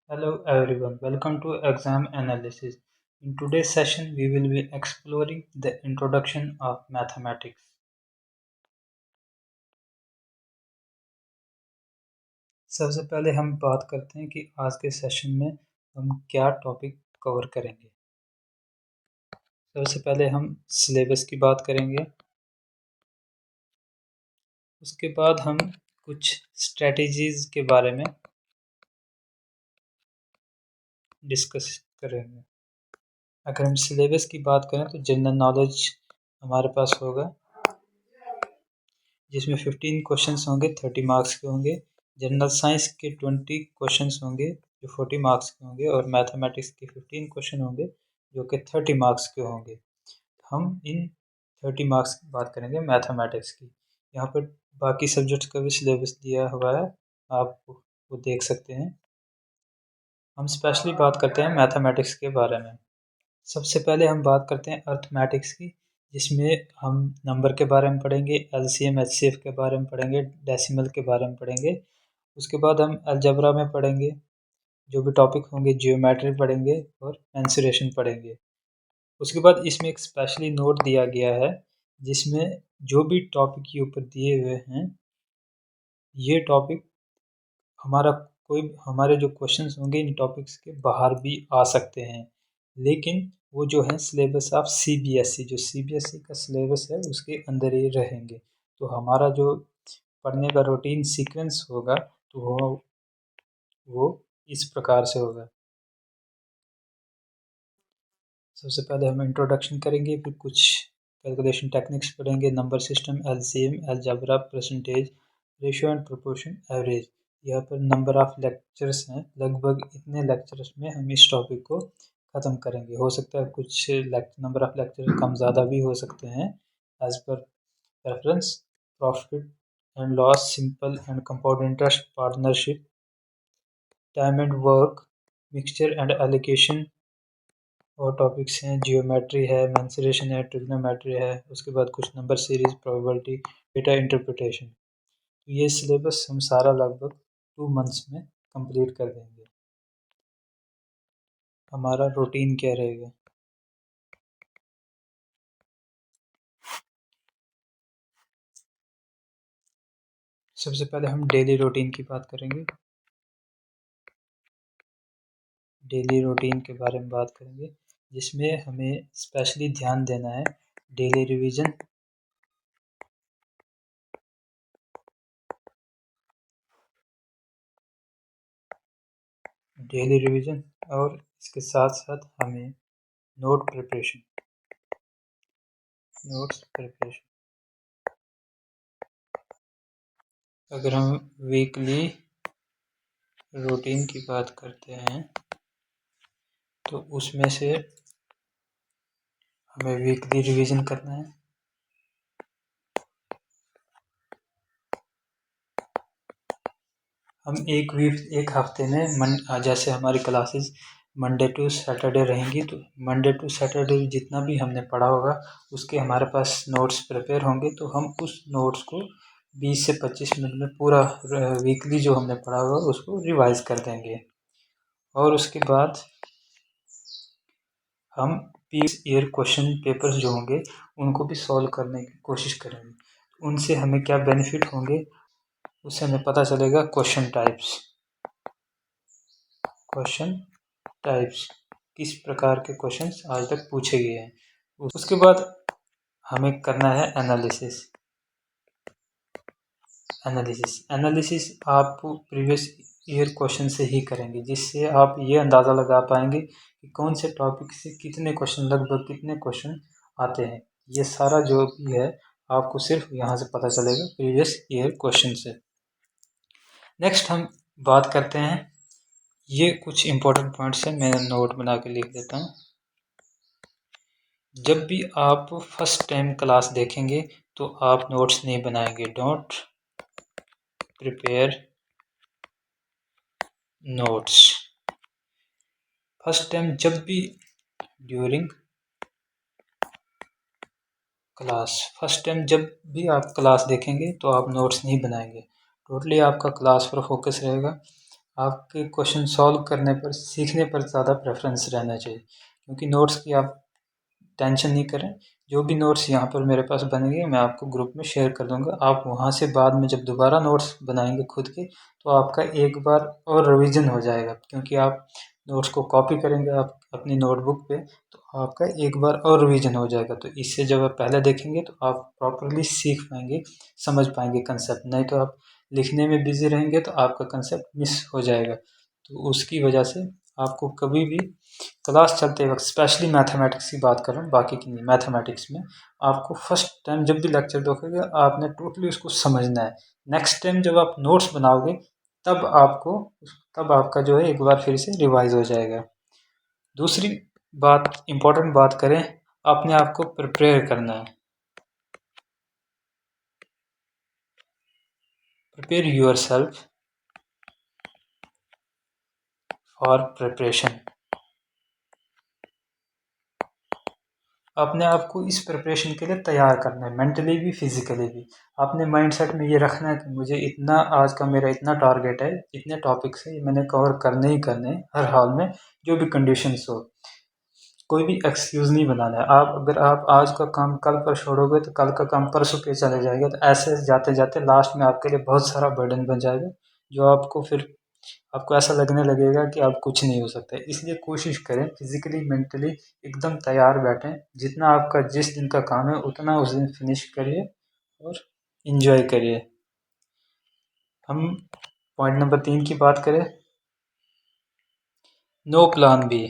Hello everyone, welcome to Exam Analysis. In today's session, we will be exploring the introduction of mathematics. सबसे पहले हम बात करते हैं कि आज के सेशन में हम क्या टॉपिक कवर करेंगे। सबसे पहले हम सिलेबस की बात करेंगे, उसके बाद हम कुछ स्ट्रेटजीज के बारे में डिस्कस करेंगे। अगर हम सिलेबस की बात करें तो जनरल नॉलेज हमारे पास होगा, जिसमें 15 क्वेश्चंस होंगे, 30 मार्क्स के होंगे। जनरल साइंस के 20 क्वेश्चंस होंगे जो 40 मार्क्स के होंगे, और मैथमेटिक्स के 15 क्वेश्चन होंगे जो कि 30 मार्क्स के होंगे। हम इन 30 मार्क्स की बात करेंगे मैथमेटिक्स की। यहाँ पर बाकी सब्जेक्ट्स का भी सिलेबस दिया हुआ है, आप वो देख सकते हैं। हम स्पेशली बात करते हैं मैथमेटिक्स के बारे में। सबसे पहले हम बात करते हैं अर्थमेटिक्स की, जिसमें हम नंबर के बारे में पढ़ेंगे, एलसीएम एचसीएफ के बारे में पढ़ेंगे, डेसिमल के बारे में पढ़ेंगे। उसके बाद हम अलजेब्रा में पढ़ेंगे, जो भी टॉपिक होंगे, जियोमेट्री पढ़ेंगे और मेंसुरेशन पढ़ेंगे। उसके बाद इसमें एक स्पेशली नोट दिया गया है, जिसमें जो भी टॉपिक के ऊपर दिए हुए हैं, ये टॉपिक हमारे जो क्वेश्चंस होंगे इन टॉपिक्स के बाहर भी आ सकते हैं, लेकिन वो जो है सिलेबस ऑफ सीबीएसई, जो सीबीएसई का सिलेबस है उसके अंदर ही रहेंगे। तो हमारा जो पढ़ने का रूटीन सीक्वेंस होगा तो वो इस प्रकार से होगा। सबसे पहले हम इंट्रोडक्शन करेंगे, फिर कुछ कैलकुलेशन टेक्निक्स पढ़ेंगे, number system, LCM, algebra, percentage, ratio and proportion, average. यहाँ पर नंबर ऑफ लेक्चर्स हैं, लगभग इतने लेक्चर्स में हम इस टॉपिक को ख़त्म करेंगे। हो सकता है कुछ नंबर ऑफ लेक्चर कम ज़्यादा भी हो सकते हैं, as per preference. Profit and loss, simple and compound interest, partnership, time and work, mixture and alligation और टॉपिक्स हैं। जियोमेट्री है, मेंसुरेशन है, ट्रिग्नोमेट्री है। उसके बाद कुछ number series, probability, data interpretation. तो ये सिलेबस हम सारा लगभग 2 मंथ्स में कंप्लीट कर देंगे। हमारा रूटीन क्या रहेगा? सबसे पहले हम डेली रूटीन की बात करेंगे। डेली रूटीन के बारे में बात करेंगे, जिसमें हमें स्पेशली ध्यान देना है डेली रिवीजन, और इसके साथ साथ हमें नोट्स प्रिपरेशन। अगर हम वीकली रूटीन की बात करते हैं तो उसमें से हमें वीकली रिवीजन करना है। हम एक हफ्ते में जैसे हमारी क्लासेस मंडे टू सैटरडे रहेंगी, तो मंडे टू सैटरडे जितना भी हमने पढ़ा होगा उसके हमारे पास नोट्स प्रिपेयर होंगे। तो हम उस नोट्स को 20 से 25 मिनट में पूरा वीकली जो हमने पढ़ा होगा उसको रिवाइज कर देंगे। और उसके बाद हम प्रीवियस ईयर क्वेश्चन पेपर्स जो होंगे उनको भी सॉल्व करने की कोशिश करेंगे। उनसे हमें क्या बेनिफिट होंगे, उससे हमें पता चलेगा क्वेश्चन टाइप्स किस प्रकार के क्वेश्चंस आज तक पूछे गए हैं। उसके बाद हमें करना है एनालिसिस आप प्रीवियस ईयर क्वेश्चन से ही करेंगे, जिससे आप ये अंदाज़ा लगा पाएंगे कि कौन से टॉपिक से कितने क्वेश्चन, लगभग कितने क्वेश्चन आते हैं। ये सारा जो भी है आपको सिर्फ यहाँ से पता चलेगा प्रीवियस ईयर क्वेश्चन से। नेक्स्ट हम बात करते हैं, ये कुछ इंपॉर्टेंट पॉइंट्स हैं, मैं नोट बना के लिख देता हूँ। जब भी आप फर्स्ट टाइम क्लास देखेंगे तो आप नोट्स नहीं बनाएंगे। Don't prepare notes. First time जब भी ड्यूरिंग क्लास, फर्स्ट टाइम जब भी आप क्लास देखेंगे तो आप नोट्स नहीं बनाएंगे। टोटली आपका क्लास पर फोकस रहेगा। आपके क्वेश्चन सॉल्व करने पर, सीखने पर ज़्यादा प्रेफरेंस रहना चाहिए, क्योंकि नोट्स की आप टेंशन नहीं करें। जो भी नोट्स यहाँ पर मेरे पास बनेंगे मैं आपको ग्रुप में शेयर कर दूंगा। आप वहाँ से बाद में जब दोबारा नोट्स बनाएंगे खुद के, तो आपका एक बार और रिवीजन हो जाएगा, क्योंकि आप नोट्स को कॉपी करेंगे आप अपनी नोटबुक पे, तो आपका एक बार और रिवीजन हो जाएगा। तो इससे जब आप पहले देखेंगे तो आप प्रॉपरली सीख पाएंगे, समझ पाएंगे कंसेप्ट। नहीं तो आप लिखने में बिजी रहेंगे तो आपका कंसेप्ट मिस हो जाएगा। तो उसकी वजह से आपको कभी भी क्लास चलते वक्त, स्पेशली मैथमेटिक्स की बात कर रहा हूँ, बाकी की नहीं, मैथमेटिक्स में आपको फर्स्ट टाइम जब भी लेक्चर देखोगे आपने टोटली उसको समझना है। नेक्स्ट टाइम जब आप नोट्स बनाओगे तब आपको, तब आपका जो है एक बार फिर से रिवाइज हो जाएगा। दूसरी बात, इम्पोर्टेंट बात करें, अपने आप को प्रिपेयर करना है। Prepare your self for preparation. अपने आप को इस प्रिपरेशन के लिए तैयार करना है, मेंटली भी फिजिकली भी। आपने माइंडसेट में ये रखना है कि मुझे इतना, आज का मेरा इतना टारगेट है, इतने टॉपिक्स है, ये मैंने कवर करने ही करने हैं हर हाल में, जो भी कंडीशंस हो। कोई भी एक्सक्यूज़ नहीं बनाना है। आप अगर आप आज का काम कल पर छोड़ोगे तो कल का काम परसों पे चले जाएगा, तो ऐसे जाते जाते लास्ट में आपके लिए बहुत सारा बर्डन बन जाएगा, जो आपको फिर आपको ऐसा लगने लगेगा कि आप कुछ नहीं हो सकते। इसलिए कोशिश करें फिजिकली मेंटली एकदम तैयार बैठें। जितना आपका जिस दिन का काम है उतना उस दिन फिनिश करिए और इन्जॉय करिए। हम पॉइंट नंबर 3 की बात करें, नो प्लान बी।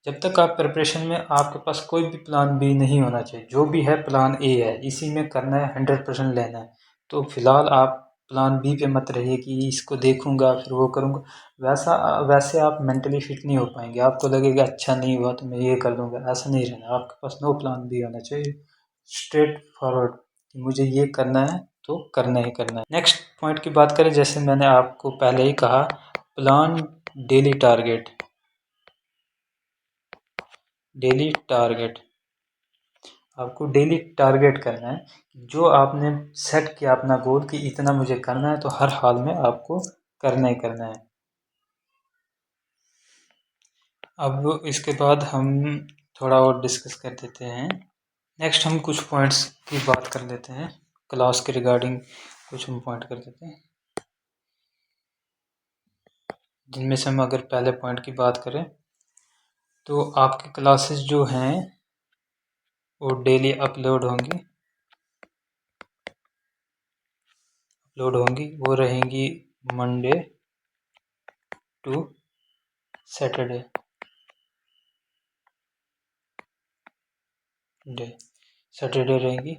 जब तक आप प्रिपरेशन में, आपके पास कोई भी प्लान बी नहीं होना चाहिए। जो भी है प्लान ए है, इसी में करना है, 100% लेना है। तो फिलहाल आप प्लान बी पे मत रहिए कि इसको देखूंगा फिर वो करूंगा। वैसे आप मेंटली फिट नहीं हो पाएंगे। आपको लगेगा अच्छा नहीं हुआ तो मैं ये कर लूँगा, ऐसा नहीं रहना। आपके पास नो प्लान बी होना चाहिए, स्ट्रेट फॉरवर्ड कि मुझे ये करना है तो करना ही करना है। नेक्स्ट पॉइंट की बात करें, जैसे मैंने आपको पहले ही कहा, plan daily target. Daily target, आपको डेली टारगेट करना है। जो आपने सेट किया अपना गोल कि इतना मुझे करना है, तो हर हाल में आपको करना ही करना है। अब इसके बाद हम थोड़ा और डिस्कस कर देते हैं। नेक्स्ट हम कुछ पॉइंट्स की बात कर लेते हैं, क्लास के रिगार्डिंग कुछ हम पॉइंट कर देते हैं, जिनमें से हम अगर पहले पॉइंट की बात करें तो आपकी क्लासेस जो हैं वो डेली अपलोड होंगी। वो रहेंगी मंडे टू सैटरडे रहेंगी।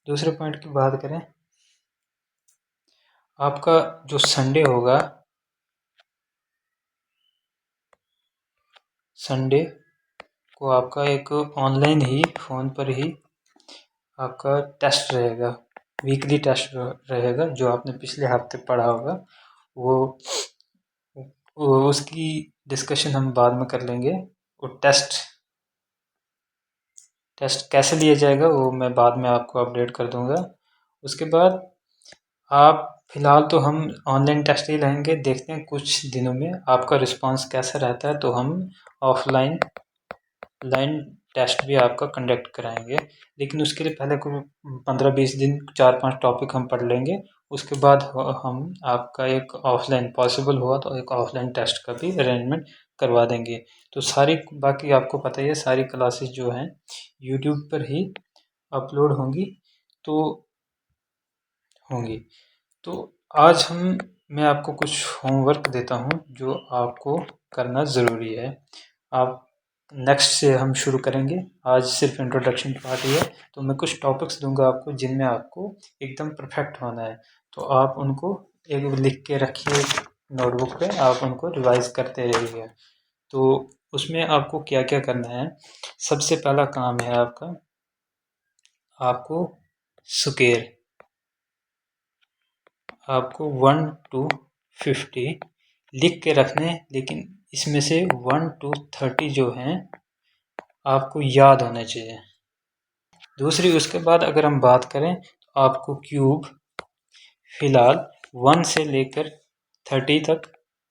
दूसरे पॉइंट की बात करें, आपका जो संडे होगा, संडे को आपका एक ऑनलाइन ही फ़ोन पर ही आपका टेस्ट रहेगा, वीकली टेस्ट रहेगा, जो आपने पिछले हफ्ते पढ़ा होगा। वो उसकी डिस्कशन हम बाद में कर लेंगे। वो टेस्ट कैसे लिया जाएगा वो मैं बाद में आपको अपडेट कर दूंगा। उसके बाद आप, फिलहाल तो हम ऑनलाइन टेस्ट ही लेंगे, देखते हैं कुछ दिनों में आपका रिस्पांस कैसा रहता है, तो हम ऑफलाइन टेस्ट भी आपका कंडक्ट कराएंगे। लेकिन उसके लिए पहले कुछ 15-20 दिन 4-5 टॉपिक हम पढ़ लेंगे। उसके बाद हम आपका एक ऑफलाइन, पॉसिबल हुआ तो एक ऑफलाइन टेस्ट का भी अरेंजमेंट करवा देंगे। तो सारी, बाकी आपको पता ही है, सारी क्लासेस जो हैं यूट्यूब पर ही अपलोड होंगी, तो होंगी। तो आज मैं आपको कुछ होमवर्क देता हूँ जो आपको करना ज़रूरी है। आप नेक्स्ट से हम शुरू करेंगे, आज सिर्फ इंट्रोडक्शन पार्ट ही है। तो मैं कुछ टॉपिक्स दूंगा आपको जिनमें आपको एकदम परफेक्ट होना है। तो आप उनको एक लिख के रखिए नोटबुक पे, आप उनको रिवाइज करते रहिए। तो उसमें आपको क्या क्या करना है, सबसे पहला काम है आपको स्क्वायर, आपको 1 to 50 लिख के रखने, लेकिन इसमें से 1 to 30 जो हैं आपको याद होने चाहिए। दूसरी, उसके बाद अगर हम बात करें तो आपको क्यूब, फिलहाल 1 से लेकर 30 तक,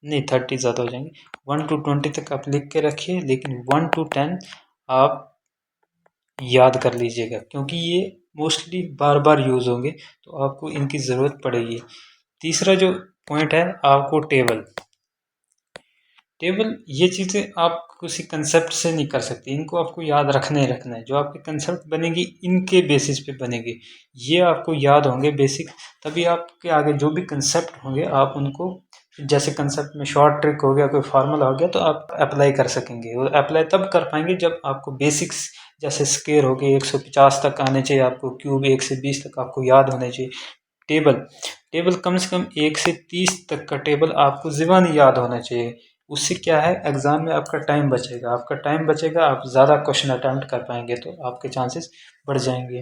नहीं 30 ज़्यादा हो जाएंगे, 1 to 20 तक आप लिख के रखिए, लेकिन 1 to 10 आप याद कर लीजिएगा, क्योंकि ये मोस्टली बार बार यूज़ होंगे तो आपको इनकी ज़रूरत पड़ेगी। तीसरा जो पॉइंट है, आपको टेबल ये चीज़ें आप किसी कंसेप्ट से नहीं कर सकते, इनको आपको याद रखना ही रखना है। जो आपके कंसेप्ट बनेगी इनके बेसिस पे बनेगी, ये आपको याद होंगे बेसिक, तभी आपके आगे जो भी कंसेप्ट होंगे आप उनको, जैसे कंसेप्ट में शॉर्ट ट्रिक हो गया, कोई फार्मूला हो गया, तो आप अप्लाई कर सकेंगे। और अप्लाई तब कर पाएंगे जब आपको बेसिक्स, जैसे स्केयर हो गए 150 तक आने चाहिए आपको, क्यूब 1 से 20 तक आपको याद होने चाहिए। टेबल टेबल कम से कम 1 से 30 तक का टेबल आपको ज़बानी याद होना चाहिए। उससे क्या है, एग्ज़ाम में आपका टाइम बचेगा, आप ज़्यादा क्वेश्चन अटैम्प्ट कर पाएंगे, तो आपके चांसेस बढ़ जाएंगे।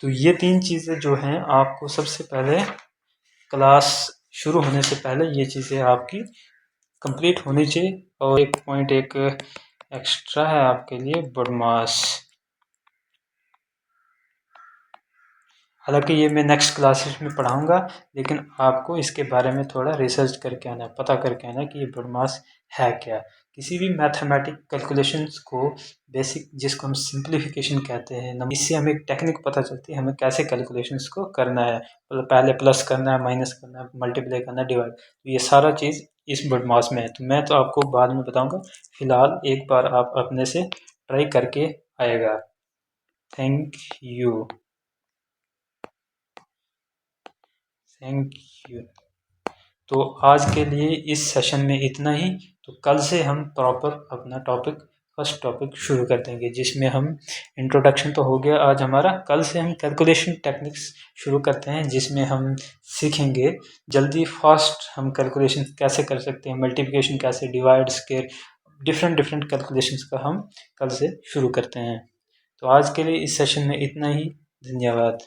तो ये 3 चीज़ें जो हैं, आपको सबसे पहले क्लास शुरू होने से पहले ये चीज़ें आपकी कंप्लीट होनी चाहिए। और एक पॉइंट एक एक्स्ट्रा है आपके लिए, बदमाश। हालांकि ये मैं नेक्स्ट क्लासेस में पढ़ाऊँगा, लेकिन आपको इसके बारे में थोड़ा रिसर्च करके आना है, पता करके आना है कि ये बदमाश है क्या। किसी भी मैथमेटिक कैलकुलेशंस को बेसिक, जिसको हम सिंप्लीफिकेशन कहते हैं, इससे हमें एक टेक्निक पता चलती है हमें कैसे कैलकुलेशंस को करना है। मतलब पहले प्लस करना है, माइनस करना है, मल्टीप्लाई करना है, डिवाइड, तो ये सारा चीज़ इस बदमाश में है। तो मैं तो आपको बाद में बताऊँगा, फिलहाल एक बार आप अपने से ट्राई करके आएगा। Thank you. Thank you. तो आज के लिए इस सेशन में इतना ही। तो कल से हम प्रॉपर अपना फर्स्ट टॉपिक शुरू कर देंगे, जिसमें हम इंट्रोडक्शन तो हो गया आज हमारा, कल से हम कैलकुलेशन टेक्निक्स शुरू करते हैं, जिसमें हम सीखेंगे जल्दी फास्ट हम कैलकुलेशन कैसे कर सकते हैं, मल्टीप्लिकेशन कैसे, divide, square, different different calculations का हम कल से शुरू करते हैं। तो आज के लिए इस सेशन में इतना ही। धन्यवाद।